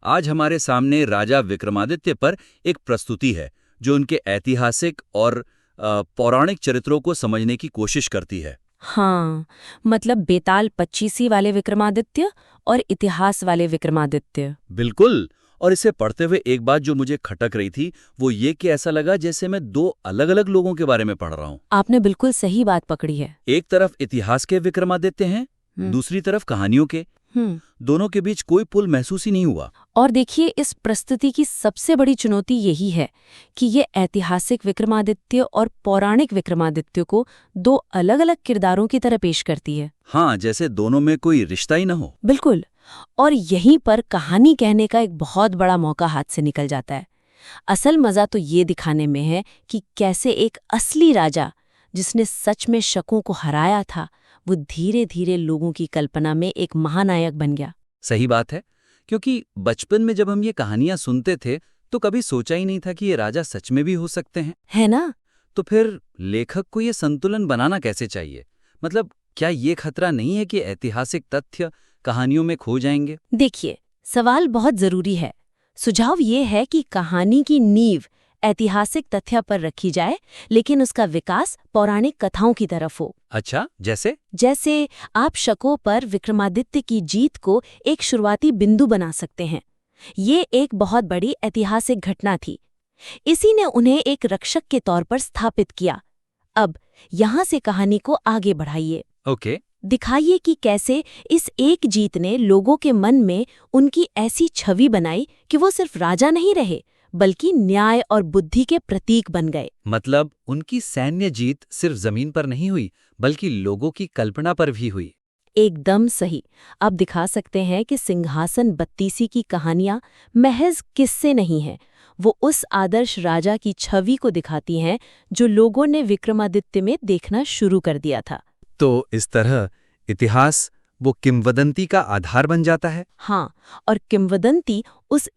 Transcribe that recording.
आज हमारे सामने राजा विक्रमादित्य पर एक प्रस्तुति है जो उनके ऐतिहासिक और पौराणिक चरित्रों को समझने की कोशिश करती है। हाँ, मतलब बेताल पच्चीसी वाले विक्रमादित्य और इतिहास वाले विक्रमादित्य। बिल्कुल। और इसे पढ़ते हुए एक बात जो मुझे खटक रही थी वो ये कि ऐसा लगा जैसे मैं दो अलग अलग लोगों के बारे में पढ़ रहा हूँ। आपने बिल्कुल सही बात पकड़ी है। एक तरफ इतिहास के विक्रमादित्य हैं, हम्म। दूसरी तरफ कहानियों के। हम्म। दोनों के बीच कोई पुल महसूस ही नहीं हुआ। और देखिए, इस प्रस्तुति की सबसे बड़ी चुनौती यही है कि ये ऐतिहासिक विक्रमादित्य और पौराणिक विक्रमादित्य को दो अलग अलग किरदारों की तरह पेश करती है। हाँ, जैसे दोनों में कोई रिश्ता ही न हो। बिल्कुल। और यहीं पर कहानी कहने का एक बहुत बड़ा मौका हाथ से निकल जाता है। असल मजा तो ये दिखाने में है कि कैसे एक असली राजा जिसने सच में शकों को हराया था, वो धीरे धीरे लोगों की कल्पना में एक महानायक बन गया। सही बात है, क्योंकि बचपन में जब हम ये कहानियां सुनते थे तो कभी सोचा ही नहीं था कि ये राजा सच में भी हो सकते हैं। है ना? तो फिर लेखक को ये संतुलन बनाना कैसे चाहिए? मतलब क्या ये खतरा नहीं है कि ऐतिहासिक तथ्य कहानियों में खो जाएंगे? देखिए, सवाल बहुत जरूरी है। सुझाव ये है कि कहानी की नींव ऐतिहासिक तथ्य पर रखी जाए, लेकिन उसका विकास पौराणिक कथाओं की तरफ हो। अच्छा, जैसे आप शकों पर विक्रमादित्य की जीत को एक शुरुआती बिंदु बना सकते हैं। ये एक बहुत बड़ी ऐतिहासिक घटना थी। इसी ने उन्हें एक रक्षक के तौर पर स्थापित किया। अब यहाँ से कहानी को आगे बढ़ाइए। ओके। दिखाइए कि कैसे इस एक जीत ने लोगों के मन में उनकी ऐसी छवि बनाई कि वो सिर्फ राजा नहीं रहे, बल्कि न्याय और बुद्धि के प्रतीक बन गए। मतलब उनकी सैन्य जीत सिर्फ जमीन पर नहीं हुई, बल्कि लोगों की कल्पना पर भी हुई। एकदम सही। आप दिखा सकते हैं कि सिंहासन बत्तीसी की कहानियां महज किस्से नहीं हैं। वो उस आदर्श राजा की छवि को दिखाती हैं जो लोगों ने विक्रमादित्य में देखना शुरू कर दिया था। तो इस तरह इतिहास वो किंवदंती का आधार बन जाता है। हाँ, और किंवदंती उस